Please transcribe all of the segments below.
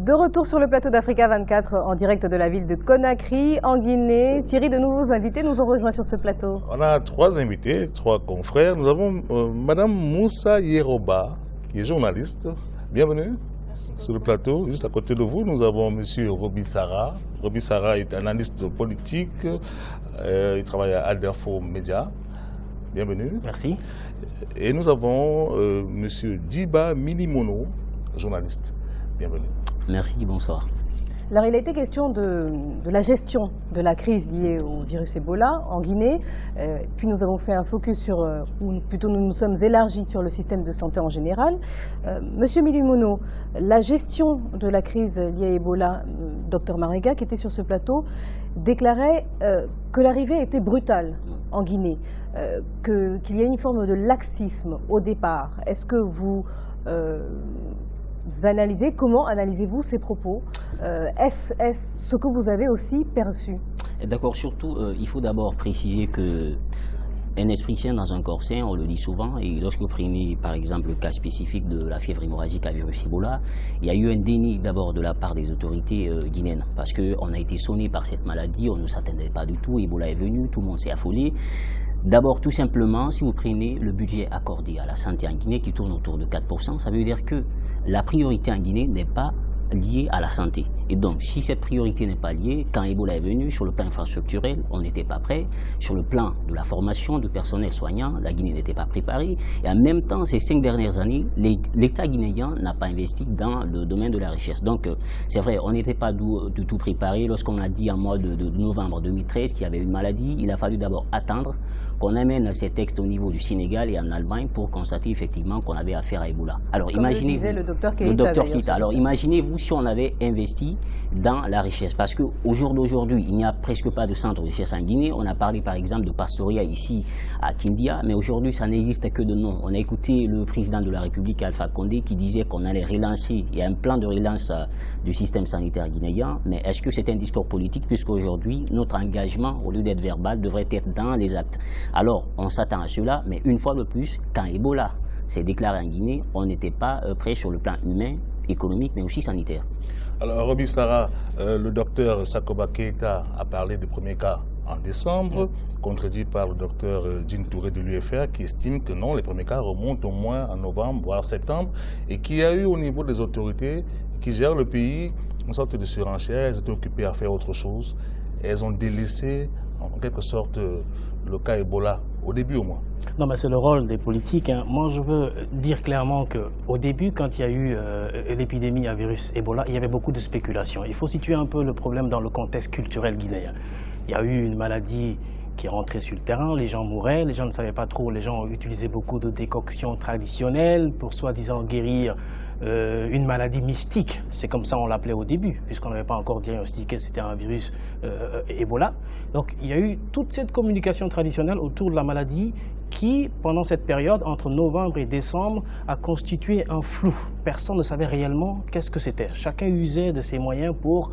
De retour sur le plateau d'Africa 24 en direct de la ville de Conakry, en Guinée. Thierry, de nouveaux invités nous ont rejoints sur ce plateau. On a 3 invités, 3 confrères. Nous avons Madame Moussa Yeroba, qui est journaliste. Bienvenue sur le plateau. Juste à côté de vous, nous avons Monsieur Roby Sarah. Roby Sarah est analyste politique. Il travaille à Adinfo Média. Bienvenue. Merci. Et nous avons Monsieur Djiba Milimono, journaliste. Bienvenue. Merci, bonsoir. Alors, il a été question de la gestion de la crise liée au virus Ebola en Guinée. Puis nous avons fait un focus sur, ou plutôt nous nous sommes élargis sur le système de santé en général. Monsieur Milimono, la gestion de la crise liée à Ebola, Dr Marega, qui était sur ce plateau, déclarait que l'arrivée était brutale en Guinée, qu'il y a une forme de laxisme au départ. Est-ce que vous comment analysez-vous ces propos? Est-ce ce que vous avez aussi perçu? D'accord, surtout, il faut d'abord préciser que un esprit sain dans un corps sain, on le dit souvent, et lorsque vous prenez par exemple le cas spécifique de la fièvre hémorragique à virus Ebola, il y a eu un déni d'abord de la part des autorités guinéennes, parce qu'on a été sonné par cette maladie, on ne s'attendait pas du tout, Ebola est venu, tout le monde s'est affolé. D'abord, tout simplement, si vous prenez le budget accordé à la santé en Guinée qui tourne autour de 4%, ça veut dire que la priorité en Guinée n'est pas liée à la santé. Et donc, si cette priorité n'est pas liée, quand Ebola est venu, sur le plan infrastructurel, on n'était pas prêt. Sur le plan de la formation du personnel soignant, la Guinée n'était pas préparée. Et en même temps, ces 5 dernières années, l'État guinéen n'a pas investi dans le domaine de la recherche. Donc, c'est vrai, on n'était pas du tout préparé. Lorsqu'on a dit en mois de novembre 2013 qu'il y avait une maladie, il a fallu d'abord attendre qu'on amène ces textes au niveau du Sénégal et en Allemagne pour constater effectivement qu'on avait affaire à Ebola. Alors, imaginez-vous, le docteur Keïta. Alors, imaginez-vous si on avait investi dans la richesse. Parce qu'au jour d'aujourd'hui, il n'y a presque pas de centre de recherche en Guinée. On a parlé par exemple de Pastoria ici à Kindia, mais aujourd'hui ça n'existe que de nom. On a écouté le président de la République, Alpha Condé, qui disait qu'on allait relancer, il y a un plan de relance du système sanitaire guinéen, mais est-ce que c'est un discours politique, puisqu'aujourd'hui notre engagement, au lieu d'être verbal, devrait être dans les actes. Alors on s'attend à cela, mais une fois de plus, quand Ebola s'est déclaré en Guinée, on n'était pas prêt sur le plan humain, économique, mais aussi sanitaire. Alors, Roby Sarah, le docteur Sakoba Keïta a parlé des premiers cas en décembre, contredit par le docteur Jean Touré de l'UFR, qui estime que non, les premiers cas remontent au moins en novembre, voire septembre, et qu'il y a eu au niveau des autorités qui gèrent le pays une sorte de surenchère. Elles étaient occupées à faire autre chose. Elles ont délaissé, en quelque sorte, le cas Ebola, au début au moins. Non, mais c'est le rôle des politiques. Hein. Moi, je veux dire clairement qu'au début, quand il y a eu l'épidémie à virus Ebola, il y avait beaucoup de spéculations. Il faut situer un peu le problème dans le contexte culturel guinéen. Il y a eu une maladie qui est rentrée sur le terrain, les gens mouraient, les gens ne savaient pas trop, les gens utilisaient beaucoup de décoctions traditionnelles pour soi-disant guérir une maladie mystique. C'est comme ça on l'appelait au début, puisqu'on n'avait pas encore diagnostiqué que c'était un virus Ebola. Donc il y a eu toute cette communication traditionnelle autour de la maladie qui, pendant cette période, entre novembre et décembre, a constitué un flou. Personne ne savait réellement qu'est-ce que c'était. Chacun usait de ses moyens pour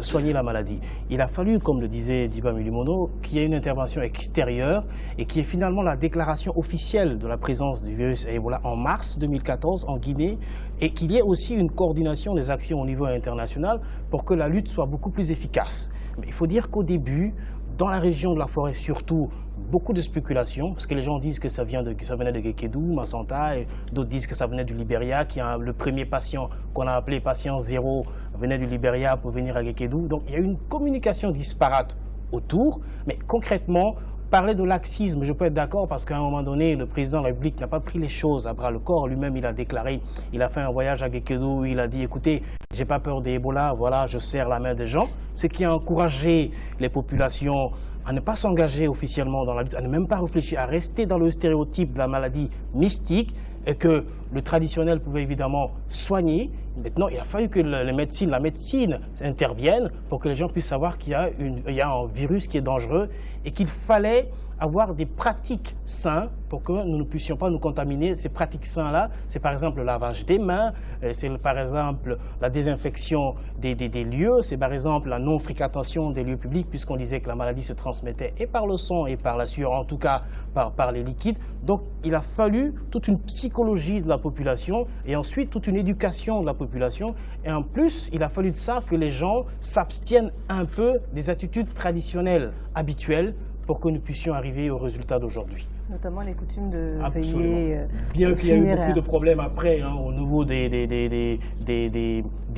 soigner la maladie. Il a fallu, comme le disait Djiba Milimono, qu'il y ait une intervention extérieure et qu'il y ait finalement la déclaration officielle de la présence du virus Ebola en mars 2014 en Guinée et qu'il y ait aussi une coordination des actions au niveau international pour que la lutte soit beaucoup plus efficace. Mais il faut dire qu'au début, dans la région de la forêt surtout, beaucoup de spéculations, parce que les gens disent que ça venait de Gekedou, Massanta, et d'autres disent que ça venait du Libéria, le premier patient qu'on a appelé patient 0 venait du Libéria pour venir à Gekedou. Donc il y a eu une communication disparate autour, mais concrètement, parler de laxisme, je peux être d'accord parce qu'à un moment donné, le président de la République n'a pas pris les choses à bras le corps. Lui-même, il a déclaré, il a fait un voyage à Gekedou, il a dit, écoutez, j'ai pas peur d'Ebola, voilà, je serre la main des gens. Ce qui a encouragé les populations à ne pas s'engager officiellement dans la lutte, à ne même pas réfléchir, à rester dans le stéréotype de la maladie mystique et que le traditionnel pouvait évidemment soigner. Maintenant, il a fallu que la médecine intervienne pour que les gens puissent savoir qu'il y a un virus qui est dangereux et qu'il fallait avoir des pratiques saines pour que nous ne puissions pas nous contaminer. Ces pratiques saines-là, c'est par exemple le lavage des mains, c'est par exemple la désinfection des lieux, c'est par exemple la non-fréquentation des lieux publics, puisqu'on disait que la maladie se transmettait et par le sang et par la sueur, en tout cas par les liquides. Donc il a fallu toute une psychologie de la la population et ensuite toute une éducation de la population. Et en plus, il a fallu de ça que les gens s'abstiennent un peu des attitudes traditionnelles habituelles pour que nous puissions arriver au résultat d'aujourd'hui. Notamment les coutumes de Absolument. veillée Bien qu'il y a eu funéraire. beaucoup de problèmes après, hein, au niveau des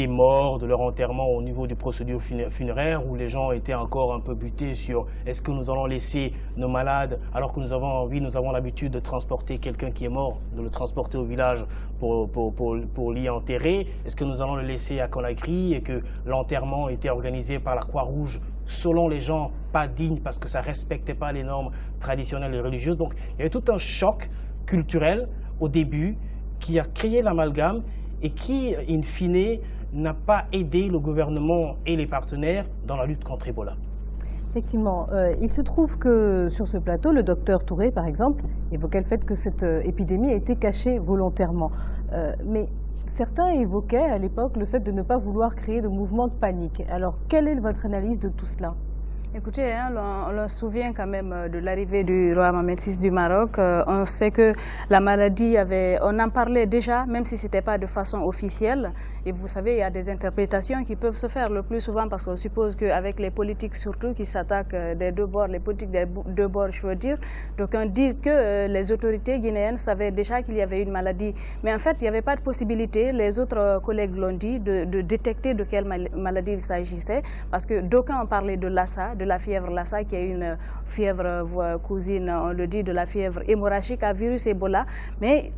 morts, de leur enterrement, au niveau des procédures funéraires, où les gens étaient encore un peu butés sur est-ce que nous allons laisser nos malades, alors que nous avons l'habitude de transporter quelqu'un qui est mort, de le transporter au village pour l'y enterrer. Est-ce que nous allons le laisser à Conakry et que l'enterrement était organisé par la Croix-Rouge selon les gens pas dignes parce que ça ne respectait pas les normes traditionnelles et religieuses. Donc il y avait tout un choc culturel au début qui a créé l'amalgame et qui, in fine, n'a pas aidé le gouvernement et les partenaires dans la lutte contre Ebola. Effectivement, il se trouve que sur ce plateau, le docteur Touré, par exemple, évoquait le fait que cette épidémie a été cachée volontairement. Mais certains évoquaient à l'époque le fait de ne pas vouloir créer de mouvement de panique. Alors, quelle est votre analyse de tout cela ? Écoutez, hein, on se souvient quand même de l'arrivée du roi Mohamed VI du Maroc. On sait que la maladie on en parlait déjà, même si ce n'était pas de façon officielle. Et vous savez, il y a des interprétations qui peuvent se faire le plus souvent parce qu'on suppose qu'avec les politiques surtout qui s'attaquent des deux bords, les politiques des deux bords, je veux dire, d'aucuns disent que les autorités guinéennes savaient déjà qu'il y avait une maladie. Mais en fait, il n'y avait pas de possibilité, les autres collègues l'ont dit, de détecter de quelle maladie il s'agissait. Parce que d'aucuns ont parlé de Lassa, de la fièvre Lassa, qui est une fièvre cousine, on le dit, de la fièvre hémorragique à virus Ebola. Mais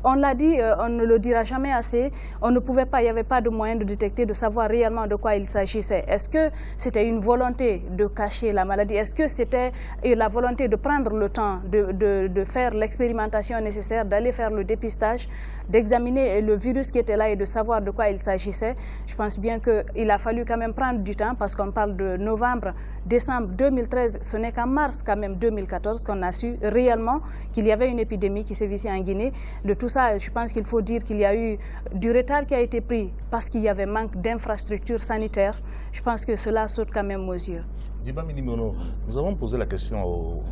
on l'a dit, on ne le dira jamais assez, on ne pouvait pas, il n'y avait pas de moyen de détecter, de savoir réellement de quoi il s'agissait. Est-ce que c'était une volonté de cacher la maladie? Est-ce que c'était la volonté de prendre le temps de faire l'expérimentation nécessaire, d'aller faire le dépistage, d'examiner le virus qui était là et de savoir de quoi il s'agissait? Je pense bien qu'il a fallu quand même prendre du temps parce qu'on parle de novembre, décembre 2013, ce n'est qu'en mars quand même 2014 qu'on a su réellement qu'il y avait une épidémie qui sévissait en Guinée. De tout ça, je pense qu'il faut dire qu'il y a eu du retard qui a été pris parce qu'il y avait manque d'infrastructures sanitaires. Je pense que cela saute quand même aux yeux. Diba Minimono, nous avons posé la question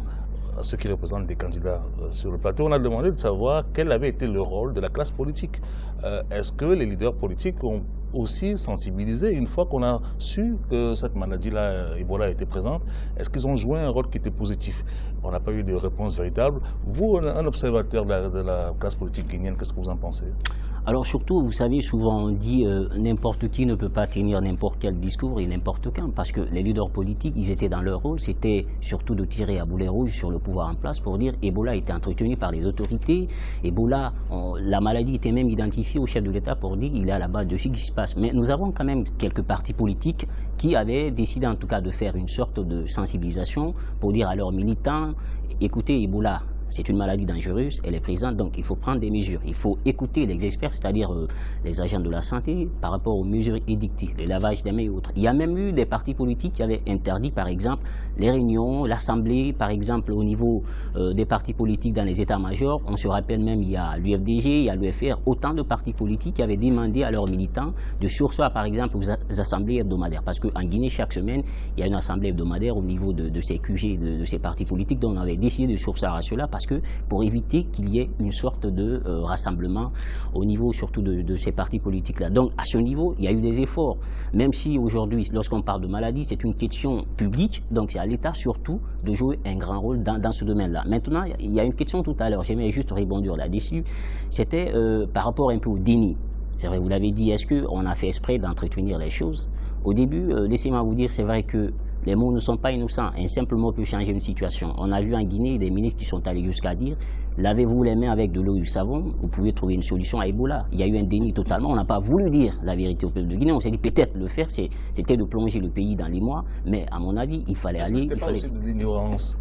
à ceux qui représentent des candidats sur le plateau. On a demandé de savoir quel avait été le rôle de la classe politique. Est-ce que les leaders politiques ont aussi sensibilisé une fois qu'on a su que cette maladie-là, Ebola, était présente? Est-ce qu'ils ont joué un rôle qui était positif? On n'a pas eu de réponse véritable. Vous, un observateur de la classe politique guinéenne, qu'est-ce que vous en pensez? Alors surtout, vous savez, souvent on dit n'importe qui ne peut pas tenir n'importe quel discours et n'importe quand, parce que les leaders politiques, ils étaient dans leur rôle, c'était surtout de tirer à boulet rouge sur le pouvoir en place pour dire Ebola était entretenu par les autorités, Ebola, la maladie était même identifiée au chef de l'État pour dire il est à la base de ce qui se passe. Mais nous avons quand même quelques partis politiques qui avaient décidé en tout cas de faire une sorte de sensibilisation pour dire à leurs militants, écoutez, Ebola, c'est une maladie dangereuse, elle est présente, donc il faut prendre des mesures. Il faut écouter les experts, c'est-à-dire les agents de la santé, par rapport aux mesures édictées, les lavages des mains et autres. Il y a même eu des partis politiques qui avaient interdit, par exemple, les réunions, l'Assemblée, par exemple, au niveau des partis politiques dans les états-majors. On se rappelle même, il y a l'UFDG, il y a l'UFR, autant de partis politiques qui avaient demandé à leurs militants de surseoir, par exemple, aux assemblées hebdomadaires. Parce qu'en Guinée, chaque semaine, il y a une assemblée hebdomadaire au niveau de ces QG, de ces partis politiques, dont on avait décidé de surseoir à cela, parce que pour éviter qu'il y ait une sorte de rassemblement au niveau surtout de ces partis politiques-là. Donc à ce niveau, il y a eu des efforts, même si aujourd'hui, lorsqu'on parle de maladie, c'est une question publique, donc c'est à l'État surtout de jouer un grand rôle dans ce domaine-là. Maintenant, il y a une question tout à l'heure, j'aimerais juste rebondir là-dessus, c'était par rapport un peu au déni. C'est vrai, vous l'avez dit, est-ce qu'on a fait exprès d'entretenir les choses? Au début, laissez-moi vous dire, c'est vrai que les mots ne sont pas innocents. Un simple mot peut changer une situation. On a vu en Guinée des ministres qui sont allés jusqu'à dire « Lavez-vous les mains avec de l'eau et du savon, vous pouvez trouver une solution à Ebola ». Il y a eu un déni totalement. On n'a pas voulu dire la vérité au peuple de Guinée. On s'est dit peut-être le faire, c'était de plonger le pays dans les mois. Mais à mon avis, il fallait aller... C'était pas aussi de l'ignorance?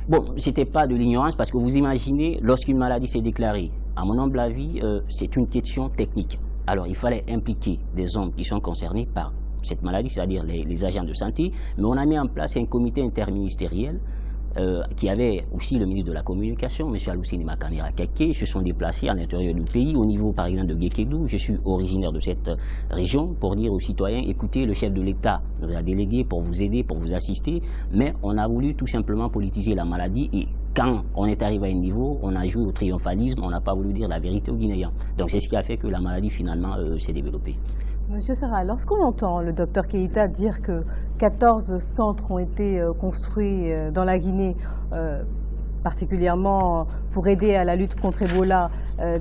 Bon, c'était pas de l'ignorance parce que vous imaginez, lorsqu'une maladie s'est déclarée, à mon humble avis, c'est une question technique. Alors, il fallait impliquer des hommes qui sont concernés par cette maladie, c'est-à-dire les agents de santé, mais on a mis en place un comité interministériel qui avait aussi le ministre de la Communication, M. Alousseni Makanera Keke, se sont déplacés à l'intérieur du pays, au niveau par exemple de Guékédou. Je suis originaire de cette région, pour dire aux citoyens, écoutez, le chef de l'État nous a délégué pour vous aider, pour vous assister, mais on a voulu tout simplement politiser la maladie et quand on est arrivé à un niveau, on a joué au triomphalisme, on n'a pas voulu dire la vérité aux Guinéens. Donc c'est ce qui a fait que la maladie finalement s'est développée. Monsieur Sarra, lorsqu'on entend le docteur Keïta dire que 14 centres ont été construits dans la Guinée, particulièrement pour aider à la lutte contre Ebola,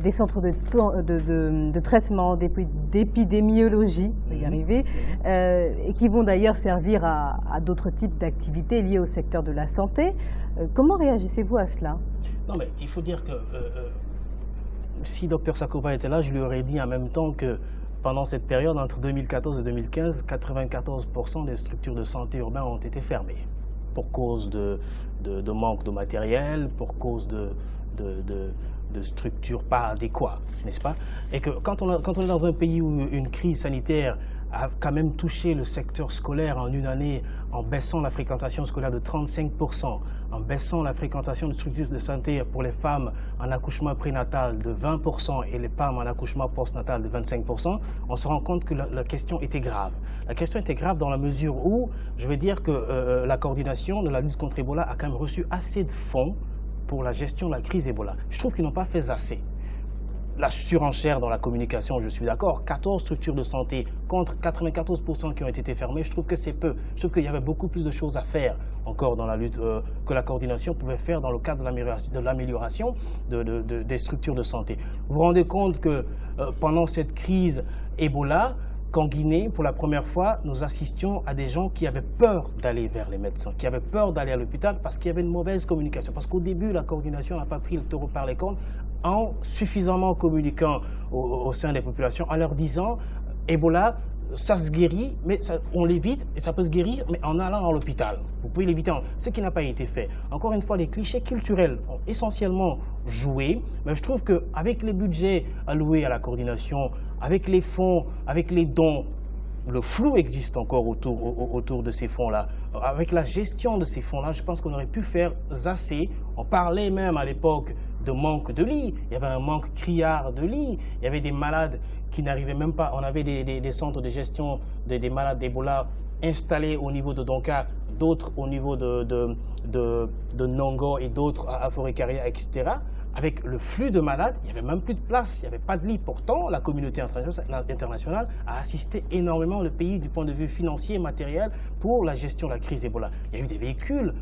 des centres de traitement, d'épidémiologie, je vais y arriver, et qui vont d'ailleurs servir à d'autres types d'activités liées au secteur de la santé. Comment réagissez-vous à cela? Non, mais il faut dire que si Dr Sakoba était là, je lui aurais dit en même temps que pendant cette période, entre 2014 et 2015, 94% des structures de santé urbaines ont été fermées pour cause de manque de matériel, pour cause de structures pas adéquates, n'est-ce pas? Et que quand on est dans un pays où une crise sanitaire a quand même touché le secteur scolaire en une année, en baissant la fréquentation scolaire de 35%, en baissant la fréquentation de structures de santé pour les femmes en accouchement prénatal de 20% et les femmes en accouchement postnatal de 25%, on se rend compte que la question était grave. La question était grave dans la mesure où, je veux dire que la coordination de la lutte contre Ebola a quand même reçu assez de fonds pour la gestion de la crise Ebola. Je trouve qu'ils n'ont pas fait assez. La surenchère dans la communication, je suis d'accord, 14 structures de santé contre 94% qui ont été fermées, je trouve que c'est peu. Je trouve qu'il y avait beaucoup plus de choses à faire encore dans la lutte que la coordination pouvait faire dans le cadre de l'amélioration des structures de santé. Vous vous rendez compte que pendant cette crise Ebola, qu'en Guinée, pour la première fois, nous assistions à des gens qui avaient peur d'aller vers les médecins, qui avaient peur d'aller à l'hôpital parce qu'il y avait une mauvaise communication. Parce qu'au début, la coordination n'a pas pris le taureau par les cornes en suffisamment communiquant au sein des populations, en leur disant Ebola, ça se guérit, mais on l'évite et ça peut se guérir, mais en allant à l'hôpital. Vous pouvez l'éviter, ce qui n'a pas été fait. Encore une fois, les clichés culturels ont essentiellement joué, mais je trouve qu'avec les budgets alloués à la coordination, avec les fonds, avec les dons, le flou existe encore autour de ces fonds-là. Avec la gestion de ces fonds-là, je pense qu'on aurait pu faire assez. On parlait même à l'époque de manque de lits. Il y avait un manque criard de lits. Il y avait des malades qui n'arrivaient même pas. On avait des centres de gestion des malades d'Ebola installés au niveau de Donka, d'autres au niveau de Nongo et d'autres à Forêt-Carrière, etc. Avec le flux de malades, il n'y avait même plus de place, il n'y avait pas de lit. Pourtant, la communauté internationale a assisté énormément le pays du point de vue financier et matériel pour la gestion de la crise Ebola. Il y a eu des véhicules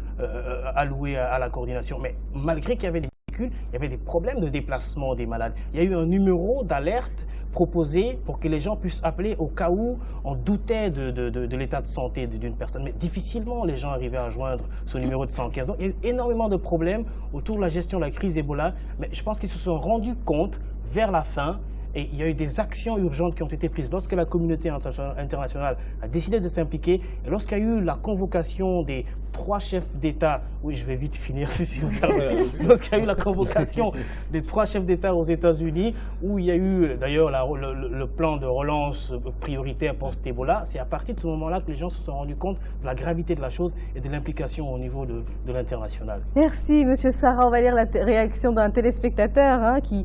alloués à la coordination, mais malgré qu'il y avait des véhicules, il y avait des problèmes de déplacement des malades. Il y a eu un numéro d'alerte proposé pour que les gens puissent appeler au cas où on doutait de l'état de santé d'une personne. Mais difficilement, les gens arrivaient à joindre ce numéro de 115. Donc, il y a eu énormément de problèmes autour de la gestion de la crise Ebola. Mais je pense qu'ils se sont rendus compte vers la fin. Et il y a eu des actions urgentes qui ont été prises lorsque la communauté internationale a décidé de s'impliquer. Et lorsqu'il y a eu la convocation des 3 chefs d'État, oui, je vais vite finir si vous permettez, lorsqu'il y a eu la convocation des 3 chefs d'État aux États-Unis, où il y a eu d'ailleurs le plan de relance prioritaire post-Ebola, c'est à partir de ce moment-là que les gens se sont rendus compte de la gravité de la chose et de l'implication au niveau de l'international. Merci, Monsieur Sarra. On va lire la réaction d'un téléspectateur qui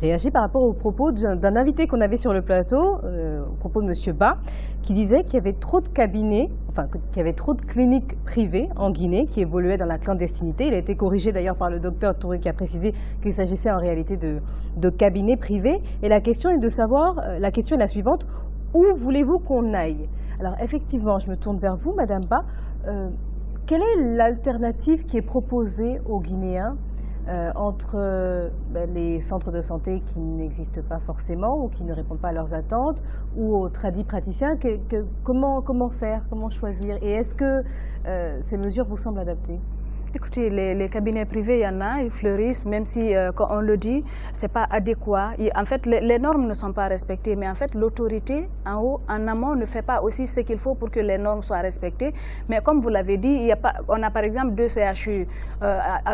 réagit par rapport aux propos d'un invité qu'on avait sur le plateau, au propos de M. Ba, qui disait qu'il y avait trop de cabinets, enfin qu'il y avait trop de cliniques privées en Guinée qui évoluaient dans la clandestinité. Il a été corrigé d'ailleurs par le docteur Touré qui a précisé qu'il s'agissait en réalité de cabinets privés. Et la question est de savoir, la question est la suivante, où voulez-vous qu'on aille? Alors effectivement, je me tourne vers vous, Madame Ba. Quelle est l'alternative qui est proposée aux Guinéens entre les centres de santé qui n'existent pas forcément ou qui ne répondent pas à leurs attentes ou aux tradis praticiens? Comment faire, comment choisir? Et est-ce que ces mesures vous semblent adaptées? Écoutez, les cabinets privés, il y en a, ils fleurissent, même si, quand on le dit, ce n'est pas adéquat. En fait, les normes ne sont pas respectées, mais en fait, l'autorité en haut, en amont, ne fait pas aussi ce qu'il faut pour que les normes soient respectées. Mais comme vous l'avez dit, on a par exemple 2 CHU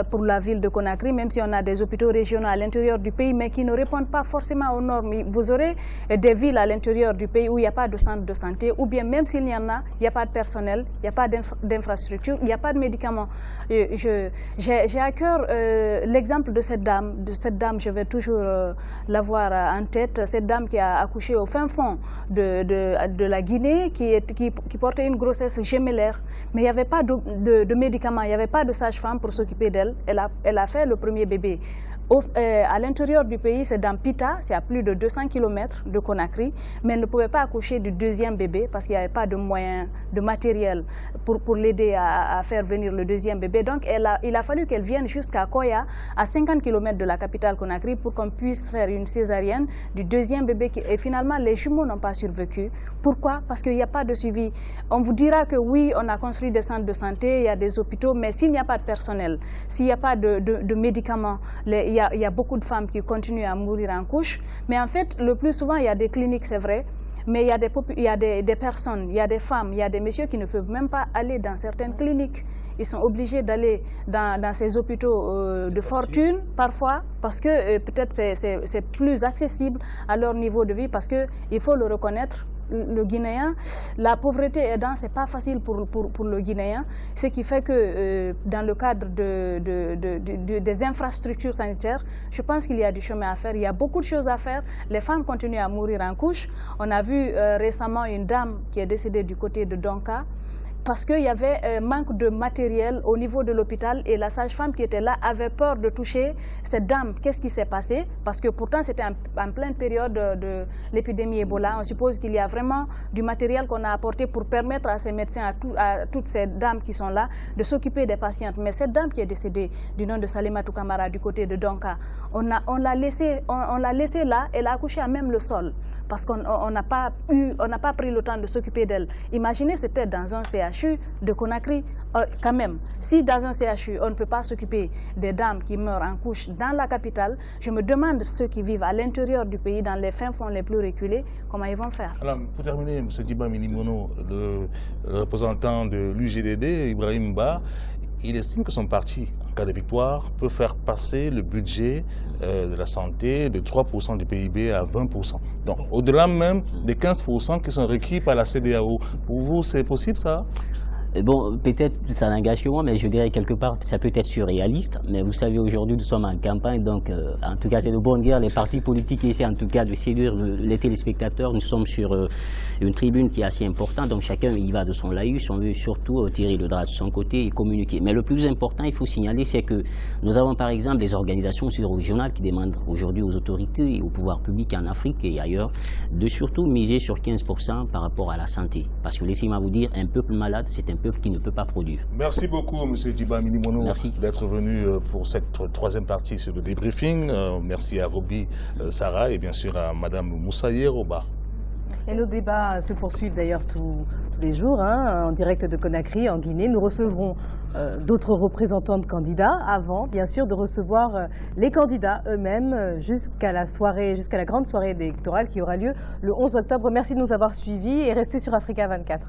pour la ville de Conakry, même si on a des hôpitaux régionaux à l'intérieur du pays, mais qui ne répondent pas forcément aux normes. Vous aurez des villes à l'intérieur du pays où il n'y a pas de centre de santé, ou bien même s'il y en a, il n'y a pas de personnel, il n'y a pas d'infrastructure, il n'y a pas de médicaments. j'ai à cœur l'exemple de cette dame. Je vais toujours l'avoir en tête. Cette dame qui a accouché au fin fond de la Guinée, qui portait une grossesse gémellaire. Mais il n'y avait pas de médicaments, il n'y avait pas de sage-femme pour s'occuper d'elle. Elle a fait le premier bébé. À l'intérieur du pays, c'est dans Pita, c'est à plus de 200 km de Conakry, mais elle ne pouvait pas accoucher du deuxième bébé parce qu'il n'y avait pas de moyens, de matériel pour l'aider à faire venir le deuxième bébé. Donc il a fallu qu'elle vienne jusqu'à Koya, à 50 km de la capitale Conakry, pour qu'on puisse faire une césarienne du deuxième bébé. Et finalement, les jumeaux n'ont pas survécu. Pourquoi? Parce qu'il n'y a pas de suivi. On vous dira que oui, on a construit des centres de santé, il y a des hôpitaux, mais s'il n'y a pas de personnel, s'il n'y a pas de médicaments, il y a beaucoup de femmes qui continuent à mourir en couche. Mais en fait, le plus souvent, il y a des cliniques, c'est vrai, mais il y a des personnes, il y a des femmes, il y a des messieurs qui ne peuvent même pas aller dans certaines cliniques. Ils sont obligés d'aller dans ces hôpitaux de fortune, parfois, parce que peut-être c'est plus accessible à leur niveau de vie, parce qu'il faut le reconnaître, le Guinéen, la pauvreté aidant, ce n'est pas facile pour le Guinéen, ce qui fait que dans le cadre des infrastructures sanitaires, je pense qu'il y a du chemin à faire, il y a beaucoup de choses à faire. Les femmes continuent à mourir en couche. On a vu récemment une dame qui est décédée du côté de Donka, parce qu'il y avait un manque de matériel au niveau de l'hôpital et la sage-femme qui était là avait peur de toucher cette dame. Qu'est-ce qui s'est passé? Parce que pourtant c'était en pleine période de l'épidémie Ebola. On suppose qu'il y a vraiment du matériel qu'on a apporté pour permettre à ces médecins, à toutes ces dames qui sont là, de s'occuper des patientes. Mais cette dame qui est décédée, du nom de Salimatou Kamara, du côté de Donka, on l'a laissée là, elle a accouché à même le sol, parce qu'on n'a pas pris le temps de s'occuper d'elle. Imaginez, c'était dans un CHU de Conakry, quand même. Si dans un CHU, on ne peut pas s'occuper des dames qui meurent en couche dans la capitale, je me demande ceux qui vivent à l'intérieur du pays, dans les fins fonds les plus reculés, comment ils vont faire. Alors, pour terminer, M. Djiba Minimono, le représentant de l'UGDD, Ibrahim Ba, il estime que son parti, en cas de victoire, peut faire passer le budget de la santé de 3% du PIB à 20%. Donc, au-delà même des 15% qui sont requis par la CEDEAO. Pour vous, c'est possible, ça? Bon, peut-être ça n'engage que moi, mais je dirais quelque part ça peut être surréaliste. Mais vous savez, aujourd'hui, nous sommes en campagne, donc en tout cas, c'est de bonne guerre. Les partis politiques essaient en tout cas de séduire les téléspectateurs. Nous sommes sur une tribune qui est assez importante, donc chacun y va de son laïus. On veut surtout tirer le drap de son côté et communiquer. Mais le plus important, il faut signaler, c'est que nous avons par exemple des organisations sur-régionales qui demandent aujourd'hui aux autorités et au pouvoir public en Afrique et ailleurs de surtout miser sur 15% par rapport à la santé. Parce que laissez-moi vous dire, un peuple malade, c'est un peuple qui ne peut pas produire. Merci beaucoup, M. Djiba Minimono, d'être venu pour cette troisième partie sur le débriefing. Merci à Roby Sarah et bien sûr à Mme Moussaïe Roba. Et nos débats se poursuivent d'ailleurs tous les jours, en direct de Conakry, en Guinée. Nous recevrons d'autres représentants de candidats avant, bien sûr, de recevoir les candidats eux-mêmes jusqu'à la grande soirée électorale qui aura lieu le 11 octobre. Merci de nous avoir suivis et restez sur Africa 24.